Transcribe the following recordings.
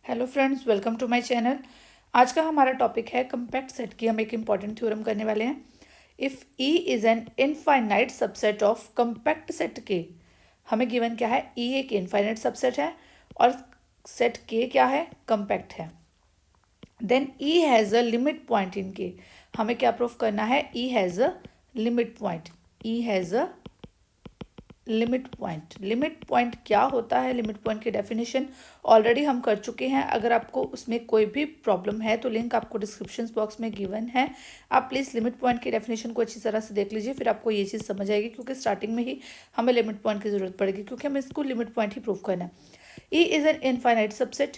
Hello friends, welcome to my channel. आज का हमारा टॉपिक है कम्पैक्ट सेट की। हम एक इम्पॉर्टेंट थ्योरम करने वाले हैं। If E is an infinite subset of compact set के, हमें गिवन क्या है, ई एक इनफाइनाइट सबसेट है और सेट के क्या है, कम्पैक्ट है। Then E has a limit point in K, हमें क्या प्रूफ करना है, E has a limit point. E has a limit point क्या होता है, लिमिट पॉइंट की डेफिनेशन ऑलरेडी हम कर चुके हैं। अगर आपको उसमें कोई भी प्रॉब्लम है तो लिंक आपको डिस्क्रिप्शन बॉक्स में गिवन है। आप प्लीज़ लिमिट पॉइंट की डेफिनेशन को अच्छी तरह से देख लीजिए, फिर आपको ये चीज़ समझ आएगी, क्योंकि स्टार्टिंग में ही हमें लिमिट पॉइंट की जरूरत पड़ेगी, क्योंकि हमें इसको लिमिट पॉइंट ही प्रूव करना है। E is an infinite subset,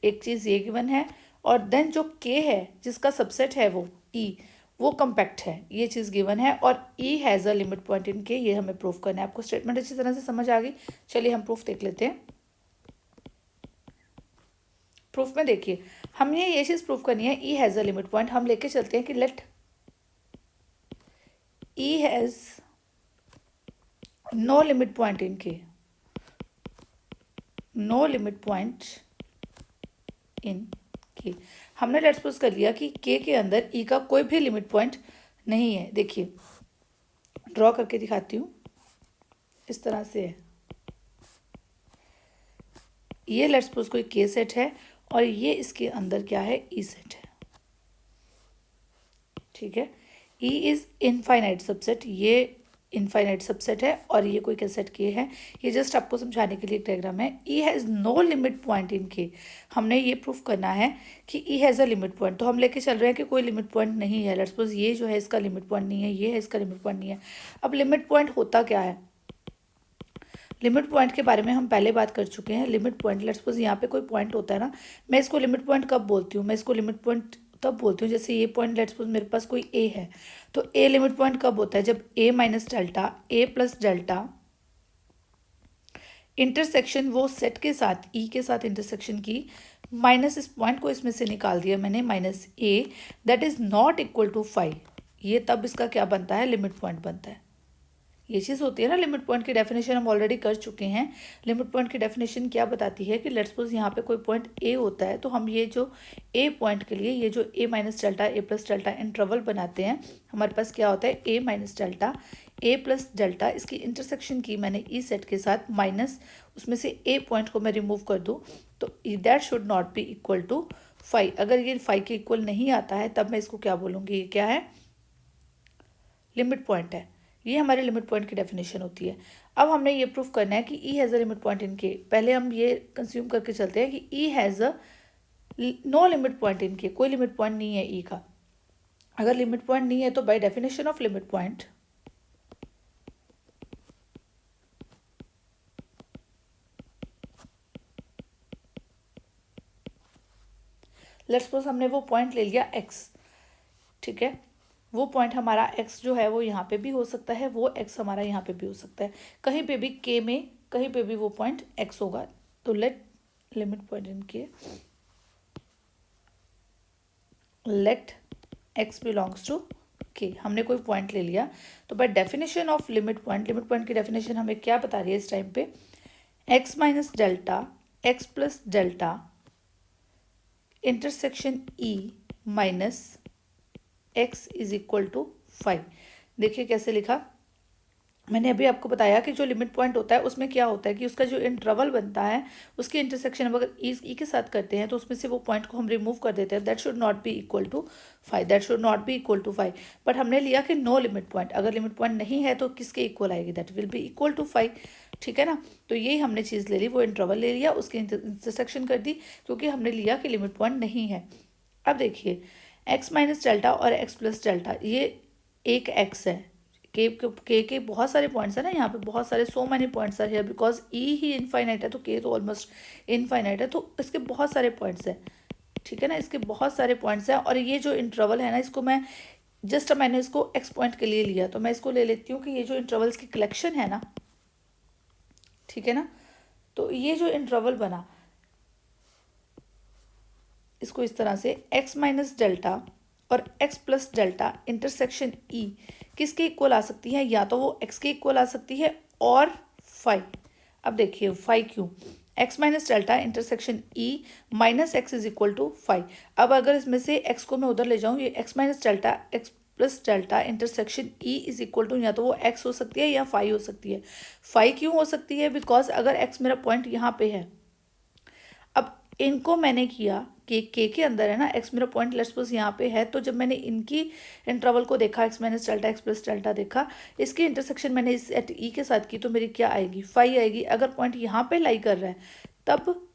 एक चीज़ ये गिवन है, और देन जो के है जिसका सबसेट है वो ई, वो कम्पैक्ट है, ये चीज़ गिवन है। और E has a limit point in K, ये हमें प्रूफ करना है। आपको स्टेटमेंट अच्छी तरह से समझ आ गई। चलिए हम प्रूफ देख लेते हैं। प्रूफ में देखिए, हमें ये चीज़ प्रूफ करनी है, E has a limit point. हम लेके चलते हैं कि let E has no limit point in K, no limit point in K. हमने लेट्स सपोज कर लिया कि के अंदर ई का कोई भी लिमिट पॉइंट नहीं है। देखिए ड्रॉ करके दिखाती हूँ, इस तरह से है। ये लेट्स सपोज कोई के सेट है और ये इसके अंदर क्या है, ई सेट है। ठीक है, ई इज इनफाइनाइट सबसेट, ये इनफाइनाइट सबसेट है और ये कोई सेट के है। ये जस्ट आपको समझाने के लिए एक डायग्राम है। E has no limit point in K, हमने ये प्रूफ करना है कि E has a limit point. तो हम लेके चल रहे हैं कि कोई लिमिट पॉइंट नहीं है। लेट्स सपोज ये जो है इसका लिमिट पॉइंट नहीं है, ये है इसका लिमिट पॉइंट नहीं है। अब लिमिट पॉइंट होता क्या है, लिमिट पॉइंट के बारे में हम पहले बात कर चुके हैं। लिमिट पॉइंट, लेट्स सपोज यहाँ पे कोई पॉइंट होता है ना, मैं इसको लिमिट पॉइंट कब बोलती हूँ, मैं इसको लिमिट पॉइंट तब बोलती हूँ जैसे ये पॉइंट, लेट्स सपोज मेरे पास कोई ए है, तो ए लिमिट पॉइंट कब होता है, जब ए माइनस डेल्टा, ए प्लस डेल्टा इंटरसेक्शन वो सेट के साथ, ई के साथ इंटरसेक्शन की, माइनस इस पॉइंट को इसमें से निकाल दिया मैंने, minus A, that is not equal to 5, ये तब इसका क्या बनता है, लिमिट पॉइंट बनता है। ये चीज़ होती है ना, लिमिट पॉइंट की डेफिनेशन हम ऑलरेडी कर चुके हैं। लिमिट पॉइंट की डेफिनेशन क्या बताती है कि लेट्स सपोज यहाँ पे कोई पॉइंट ए होता है, तो हम ये जो ए पॉइंट के लिए ये जो ए माइनस डेल्टा, ए प्लस डेल्टा इंटरवल बनाते हैं, हमारे पास क्या होता है, ए माइनस डेल्टा, ए प्लस डेल्टा, इसकी इंटरसेक्शन की मैंने ई सेट के साथ, माइनस उसमें से ए पॉइंट को मैं रिमूव कर दूँ, तो that should not be equal to 5। अगर ये 5 के इक्वल नहीं आता है तब मैं इसको क्या बोलूँगी, ये क्या है, लिमिट पॉइंट है। ये हमारे लिमिट पॉइंट की डेफिनेशन होती है। अब हमने ये प्रूफ करना है कि E has a limit point in K. पहले हम ये कंज्यूम करके चलते हैं कि E has a no limit point in K, कोई लिमिट पॉइंट नहीं है ई का। अगर लिमिट पॉइंट नहीं है तो by definition of limit point, let's suppose हमने वो पॉइंट ले लिया एक्स, ठीक है, वो पॉइंट हमारा एक्स जो है वो यहाँ पे भी हो सकता है, वो एक्स हमारा यहाँ पे भी हो सकता है, कहीं पे भी के में कहीं पे भी वो पॉइंट एक्स होगा। तो लेट लिमिट पॉइंट इन के, लेट एक्स बिलोंग्स टू के, हमने कोई पॉइंट ले लिया, तो by definition of limit point, limit point की डेफिनेशन हमें क्या बता रही है इस टाइम पे, x minus delta, x plus delta intersection E minus x is equal to 5। देखिए कैसे लिखा, मैंने अभी आपको बताया कि जो लिमिट पॉइंट होता है उसमें क्या होता है कि उसका जो इंटरवल बनता है, उसकी इंटरसेक्शन अगर ई के साथ करते हैं तो उसमें से वो पॉइंट को हम रिमूव कर देते हैं, that should not be equal to 5, that should not be equal to 5। But हमने लिया कि नो लिमिट पॉइंट, अगर लिमिट पॉइंट नहीं है तो किसके इक्वल आएगी, that will be equal to 5। ठीक है ना, तो यही हमने चीज़ ले ली, वो इंटरवल ले लिया, उसकी इंटरसेक्शन कर दी, क्योंकि हमने लिया कि लिमिट पॉइंट नहीं है। अब देखिए एक्स माइनस डेल्टा और एक्स प्लस डेल्टा, ये एक एक्स है, के बहुत सारे पॉइंट्स है ना, यहाँ पे बहुत सारे, so many points are here, because E ही इनफाइनाइट है तो के तो ऑलमोस्ट इनफाइनाइट है, तो इसके बहुत सारे पॉइंट्स हैं। ठीक है ना, इसके बहुत सारे पॉइंट्स हैं, और ये जो इंटरवल है ना, इसको मैं जस्ट, मैंने इसको एक्स पॉइंट के लिए लिया, तो मैं इसको ले लेती हूँ कि ये जो इंटरवल्स की कलेक्शन है ना, ठीक है ना, तो ये जो इंटरवल बना, इसको इस तरह से एक्स माइनस डेल्टा और एक्स प्लस डेल्टा इंटरसेक्शन ई किसके इक्वल आ सकती है, या तो वो एक्स के इक्वल आ सकती है और 5। अब देखिए 5 क्यों, x minus delta intersection E minus x is equal to 5। अब अगर इसमें से एक्स को मैं उधर ले जाऊँ, ये x minus delta x plus delta intersection E is equal to, या तो वो एक्स हो सकती है या 5 हो सकती है। 5 क्यों हो सकती है? बिकॉज अगर एक्स मेरा पॉइंट यहाँ पे है, अब इनको मैंने किया कि के अंदर है ना, एक्स मेरा पॉइंट लेट्स सपोज यहाँ पे है, तो जब मैंने इनकी इंटरवल को देखा, x minus delta x plus delta देखा, इसकी इंटरसेक्शन मैंने इस एट ई के साथ की, तो मेरी क्या आएगी? 5 आएगी। अगर पॉइंट यहाँ पे लाई कर रहा है तब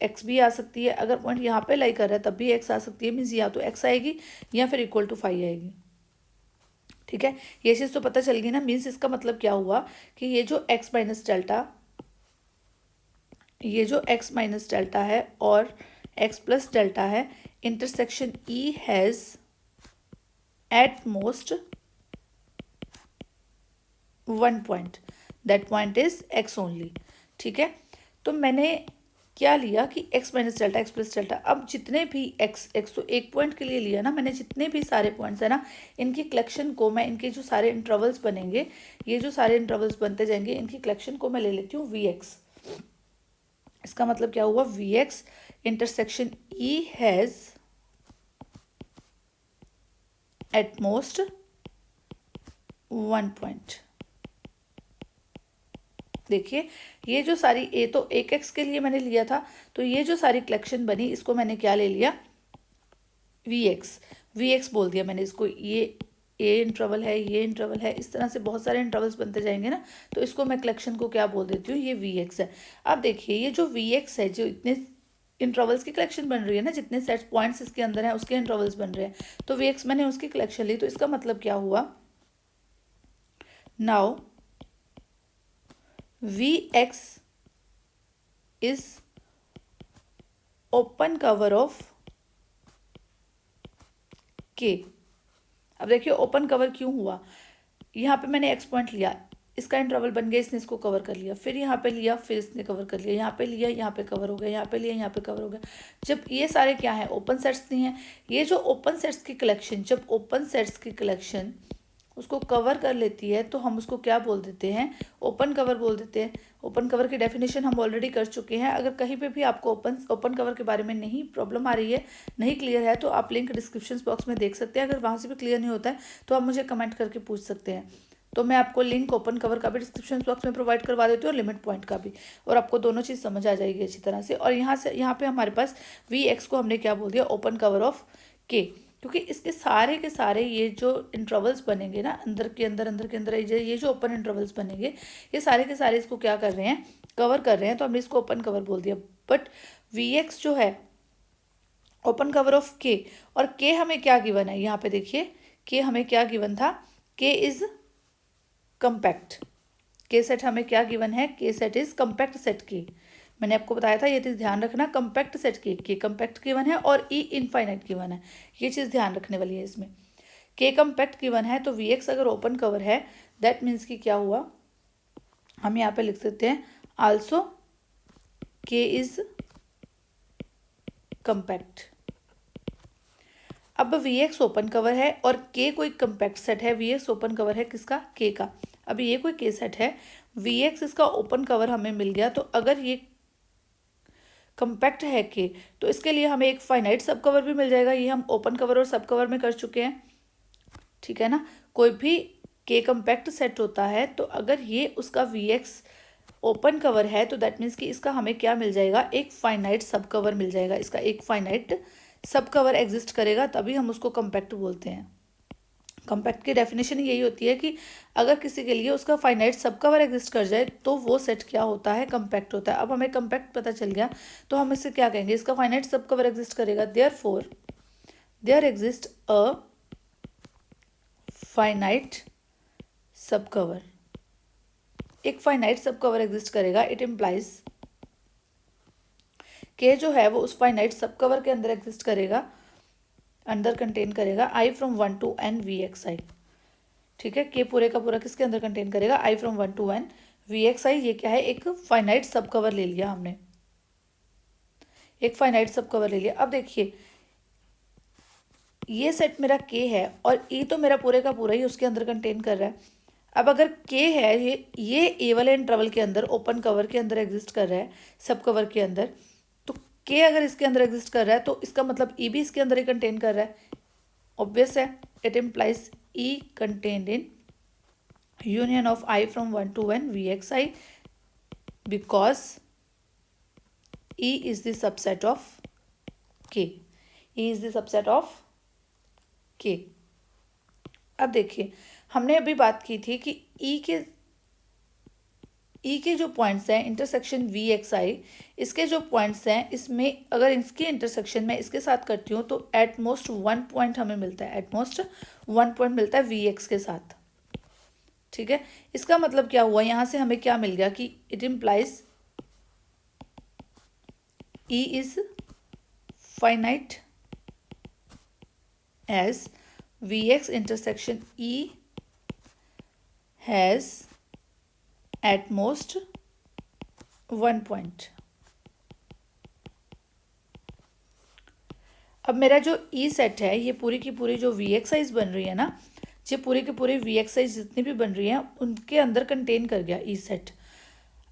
एक्स भी आ सकती है, अगर पॉइंट यहाँ पे लाई कर रहा है तब भी एक्स आ सकती है। मीन्स या तो एक्स आएगी या फिर इक्वल टू 5 आएगी। ठीक है, ये चीज़ तो पता चल गई ना। मीन्स इसका मतलब क्या हुआ कि ये जो एक्स माइनस डेल्टा है और एक्स प्लस डेल्टा है, intersection E has eight most one point, that point is x only. ठीक है, तो मैंने क्या लिया कि x minus delta x plus delta, अब जितने भी एक्स तो एक पॉइंट के लिए लिया ना मैंने, जितने भी सारे पॉइंट्स है ना, इनकी कलेक्शन को मैं, इनके जो सारे इंटरवल्स बनेंगे, ये जो सारे इंटरवल्स बनते जाएंगे, इनकी कलेक्शन को मैं ले लेती हूँ वी एक्स। इसका मतलब क्या हुआ? V x intersection E has at most one point. देखिए, ये जो सारी ए तो एक एक्स के लिए मैंने लिया था, तो ये जो सारी कलेक्शन बनी, इसको मैंने क्या ले लिया? वी एक्स बोल दिया मैंने इसको। ये ए इंटरवल है, ये इंटरवल है, इस तरह से बहुत सारे इंटरवल्स बनते जाएंगे ना, तो इसको मैं कलेक्शन को क्या बोल देती हूँ? ये वी एक्स है। अब देखिए, ये जो वी एक्स है, जो इतने इंटरवल्स की कलेक्शन बन रही है ना, जितने सेट पॉइंट्स इसके अंदर हैं उसके इंटरवल्स बन रहे हैं, तो वी एक्स मैंने उसकी कलेक्शन ली। तो इसका मतलब क्या हुआ? Now V x is open cover of K. अब देखिए, ओपन कवर क्यों हुआ? यहाँ पे मैंने एक्स पॉइंट लिया, इसका इंटरवल बन गया, इसने इसको कवर कर लिया, फिर यहाँ पे लिया, फिर इसने कवर कर लिया, यहाँ पे लिया, यहाँ पे कवर हो गया, यहाँ पे लिया, यहाँ पे कवर हो गया। जब ये सारे क्या है? ओपन सेट्स नहीं है। ये जो ओपन सेट्स की कलेक्शन, जब ओपन सेट्स की कलेक्शन उसको कवर कर लेती है, तो हम उसको क्या बोल देते हैं? ओपन कवर बोल देते हैं। ओपन कवर की डेफिनेशन हम ऑलरेडी कर चुके हैं। अगर कहीं पे भी आपको ओपन कवर के बारे में नहीं प्रॉब्लम आ रही है, नहीं क्लियर है, तो आप लिंक डिस्क्रिप्शन बॉक्स में देख सकते हैं। अगर वहाँ से भी क्लियर नहीं होता है तो आप मुझे कमेंट करके पूछ सकते हैं, तो मैं आपको लिंक ओपन कवर का भी डिस्क्रिप्शन बॉक्स में प्रोवाइड करवा देती हूँ और लिमिट पॉइंट का भी, और आपको दोनों चीज़ समझ आ जाएगी अच्छी तरह से। और यहाँ पे हमारे पास वी एक्स को हमने क्या बोल दिया? ओपन कवर ऑफ के, क्योंकि इसके सारे के सारे ये जो इंटरवल्स बनेंगे ना, अंदर के अंदर ये जो ओपन इंटरवल्स बनेंगे, ये सारे के सारे इसको क्या कर रहे हैं? कवर कर रहे हैं, तो हमने इसको ओपन कवर बोल दिया। बट वी एक्स जो है ओपन कवर ऑफ के, और के हमें क्या गिवन है? यहाँ पे देखिए, के हमें क्या गिवन था? के इज कंपैक्ट। के सेट हमें क्या गिवन है? के सेट इज कंपैक्ट सेट के। मैंने आपको बताया था, ये चीज़ ध्यान रखना, कंपैक्ट सेट के कंपैक्ट गिवन है और ई इनफाइनाइट गिवन है, ये चीज़ ध्यान रखने वाली है इसमें। के कंपैक्ट गिवन है, तो वी एक्स अगर ओपन कवर है, दैट मीन्स कि क्या हुआ? हम यहाँ पे लिख सकते हैं आल्सो के इज कंपैक्ट। अब वी एक्स ओपन कवर है और के कोई कंपैक्ट सेट है, वी एक्स ओपन कवर है किसका? के का। अब ये कोई के सेट है, वी एक्स इसका ओपन कवर हमें मिल गया, तो अगर ये कंपैक्ट है के, तो इसके लिए हमें एक फाइनाइट सब कवर भी मिल जाएगा। ये हम ओपन कवर और सब कवर में कर चुके हैं, ठीक है ना। कोई भी के कंपैक्ट सेट होता है, तो अगर ये उसका वी एक्स ओपन कवर है, तो दैट मीन्स कि इसका हमें क्या मिल जाएगा? एक फाइनाइट सब कवर मिल जाएगा। इसका एक फाइनाइट सब कवर एग्जिस्ट करेगा, तभी हम उसको कंपैक्ट बोलते हैं। कंपैक्ट की डेफिनेशन यही होती है कि अगर किसी के लिए उसका फाइनाइट सब कवर एग्जिस्ट कर जाए, तो वो सेट क्या होता है? कंपैक्ट होता है। अब हमें कंपैक्ट पता चल गया, तो हम इससे क्या कहेंगे? इसका फाइनाइट सब कवर एग्जिस्ट करेगा, therefore there exist a finite सब कवर। एक फाइनाइट सब कवर एग्जिस्ट करेगा, इट इम्प्लाइज के जो है वो उस फाइनाइट सब कवर के अंदर एग्जिस्ट करेगा, अंदर कंटेन करेगा I from 1 to n V X I. ठीक है, के पूरे का पूरा किसके अंदर कंटेन करेगा? I from 1 to n V X I. ये क्या है? एक फाइनाइट सब कवर ले लिया हमने, एक फाइनाइट सब कवर ले लिया। अब देखिए, ये सेट मेरा के है और ई तो मेरा पूरे का पूरा ही उसके अंदर कंटेन कर रहा है। अब अगर के है, ये ए वाले इंटरवल के अंदर, ओपन कवर के अंदर एग्जिस्ट कर रहा है, सब कवर के अंदर, तो के अगर इसके अंदर एग्जिस्ट कर रहा है तो इसका मतलब ई भी इसके अंदर ही कंटेन कर रहा है। ऑब्वियस है, it implies E contained in union of I from 1 to n Vxi, because E is the subset of K. E is the subset of K. अब देखिए, हमने अभी बात की थी कि E के जो पॉइंट्स हैं इंटरसेक्शन Vxi, इसके जो पॉइंट्स हैं, इसमें अगर इसके इंटरसेक्शन में इसके साथ करती हूँ तो एट मोस्ट 1 पॉइंट हमें मिलता है, एट मोस्ट 1 पॉइंट मिलता है Vx के साथ। ठीक है, इसका मतलब क्या हुआ, यहां से हमें क्या मिल गया कि it implies E is finite as Vx intersection E has at most 1 point. अब मेरा जो E सेट है, ये पूरी की पूरी जो Vxis बन रही है ना, ये पूरी के पूरी Vxis जितनी भी बन रही हैं उनके अंदर कंटेन कर गया ई सेट।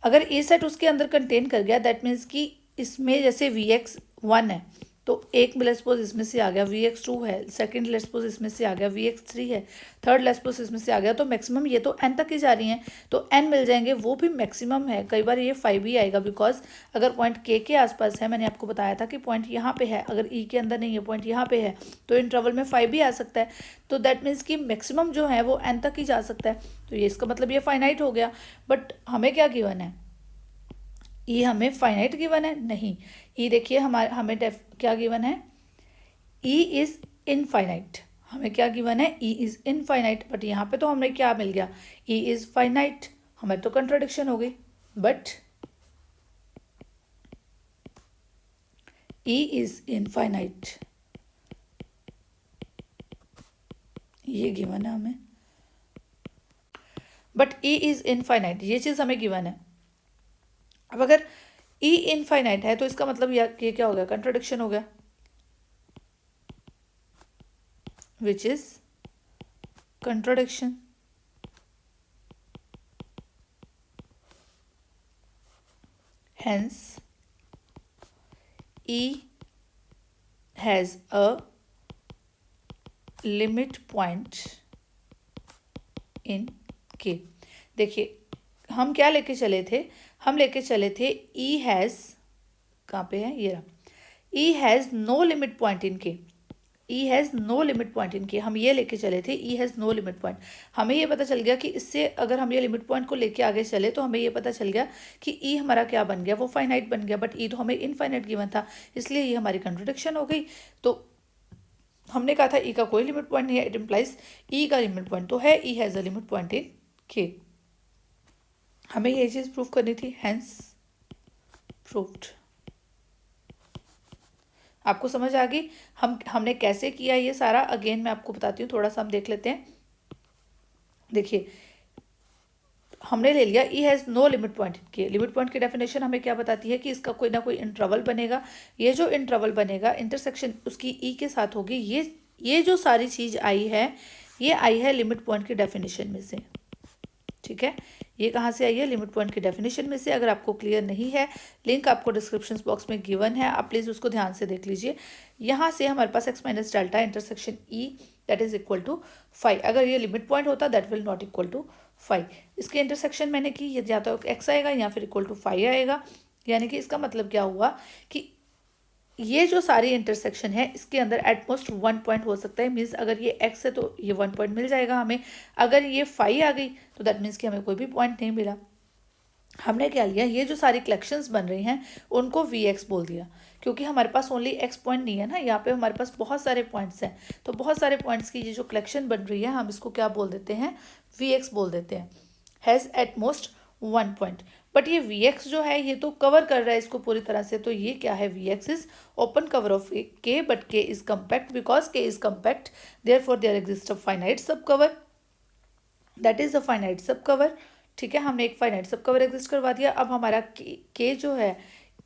अगर ई सेट उसके अंदर कंटेन कर गया, दैट मीन्स कि इसमें जैसे Vx1 है तो एक लेट्स सपोज इसमें से आ गया, Vx2 है, सेकंड लेट्स सपोज इसमें से आ गया, Vx3 है, थर्ड लेट्स सपोज इसमें से आ गया, तो मैक्सिमम ये तो n तक ही जा रही हैं, तो n मिल जाएंगे, वो भी मैक्सिमम है। कई बार ये 5 भी आएगा, बिकॉज अगर पॉइंट k के आसपास है, मैंने आपको बताया था कि पॉइंट यहाँ पे है, अगर e के अंदर नहीं है, पॉइंट यहाँ पे है, तो इंटरवल में 5 भी आ सकता है। तो दैट मीन्स कि मैक्सिमम जो है वो n तक ही जा सकता है, तो ये इसका मतलब ये फाइनाइट हो गया। बट हमें क्या गिवन है, ई हमें फाइनाइट गिवन है नहीं। ई देखिए हमें क्या गिवन है, ई इज इनफाइनाइट। हमें क्या गिवन है, ई इज इनफाइनाइट, बट यहाँ पे तो हमें क्या मिल गया, ई इज फाइनाइट। हमें तो कंट्राडिक्शन हो गई, बट ई इज इनफाइनाइट ये गिवन है हमें, बट ई इज इनफाइनाइट ये चीज हमें गिवन है। अब अगर ई इनफाइनाइट है तो इसका मतलब ये क्या हो गया, कंट्राडिक्शन हो गया, which is contradiction। Hence E has a limit point in K। देखिए हम क्या लेके चले थे, हम लेके चले थे E has, कहाँ पे है ये रहा, E has no limit point in K। E has no limit point in K, हम ये लेके चले थे E has no limit point. हमें ये पता चल गया कि इससे अगर हम ये लिमिट पॉइंट को लेके आगे चले तो हमें ये पता चल गया कि E हमारा क्या बन गया, वो फाइनाइट बन गया, बट E तो हमें इनफाइनाइट गिवन था, इसलिए ये हमारी कंट्रोडिक्शन हो गई। तो हमने कहा था E का कोई लिमिट पॉइंट नहीं है, इट इम्प्लाइज E का लिमिट पॉइंट तो है, E has a limit point in K. हमें ये चीज़ प्रूव करनी थी, हैंस प्रूव्ड। आपको समझ आ गई हमने कैसे किया ये सारा, अगेन मैं आपको बताती हूँ, थोड़ा सा हम देख लेते हैं। देखिए हमने ले लिया E has no limit point K, limit point की डेफिनेशन हमें क्या बताती है कि इसका कोई ना कोई इंटरवल बनेगा, ये जो इंटरवल बनेगा इंटरसेक्शन उसकी E के साथ होगी। ये जो सारी चीज़ आई है, ये आई है लिमिट पॉइंट की डेफिनेशन में से। ठीक है, ये कहाँ से आई है, लिमिट पॉइंट की डेफिनेशन में से। अगर आपको क्लियर नहीं है, लिंक आपको डिस्क्रिप्शन बॉक्स में गिवन है, आप प्लीज़ उसको ध्यान से देख लीजिए। यहाँ से हमारे पास x minus delta intersection E that is equal to 5। अगर ये लिमिट पॉइंट होता that will not equal to 5। इसके इंटरसेक्शन मैंने की, ये या तो x आएगा या फिर इक्वल टू 5 आएगा, यानी कि इसका मतलब क्या हुआ कि ये जो सारी इंटरसेक्शन है इसके अंदर एटमोस्ट 1 पॉइंट हो सकता है। मीन्स अगर ये x है तो ये 1 पॉइंट मिल जाएगा हमें, अगर ये 5 आ गई तो दैट मीन्स कि हमें कोई भी पॉइंट नहीं मिला। हमने क्या लिया, ये जो सारी कलेक्शंस बन रही हैं उनको Vx बोल दिया, क्योंकि हमारे पास ओनली x पॉइंट नहीं है ना, यहाँ पे हमारे पास बहुत सारे पॉइंट्स हैं, तो बहुत सारे पॉइंट्स की ये जो कलेक्शन बन रही है हम इसको क्या बोल देते हैं, Vx बोल देते हैं। Has eight most 1 point, but ये Vx जो है ये तो कवर कर रहा है इसको पूरी तरह से, तो ये क्या है, Vx is open cover of K, but K is compact, because K is compact therefore there exist a finite सब cover, that is a finite सब कवर। ठीक है, हमने एक फाइनाइट सब कवर एग्जिस्ट करवा दिया। अब हमारा K जो है,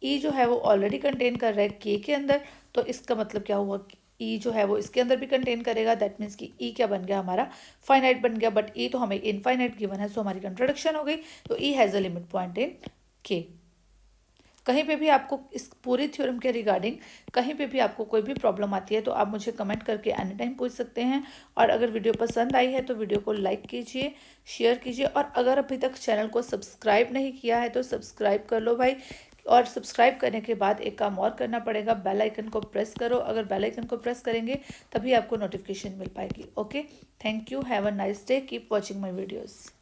E जो है वो ऑलरेडी कंटेन कर रहा है K के अंदर, तो इसका मतलब क्या हुआ, ई जो है वो इसके अंदर भी कंटेन करेगा, दैट मीन्स कि ई क्या बन गया हमारा, फाइनाइट बन गया, बट ई तो हमें इनफाइनाइट गिवन है, सो हमारी कंट्रोडिक्शन हो गई। तो E has a limit point in K. कहीं पे भी आपको इस पूरी थ्योरम के रिगार्डिंग कहीं पे भी आपको कोई भी प्रॉब्लम आती है तो आप मुझे कमेंट करके एनी टाइम पूछ सकते हैं। और अगर वीडियो पसंद आई है तो वीडियो को लाइक कीजिए, शेयर कीजिए, और अगर अभी तक चैनल को सब्सक्राइब नहीं किया है तो सब्सक्राइब कर लो भाई। और सब्सक्राइब करने के बाद एक काम और करना पड़ेगा, बेल आइकन को प्रेस करो। अगर बेल आइकन को प्रेस करेंगे तभी आपको नोटिफिकेशन मिल पाएगी। Okay, thank you, have a nice day, keep watching my videos.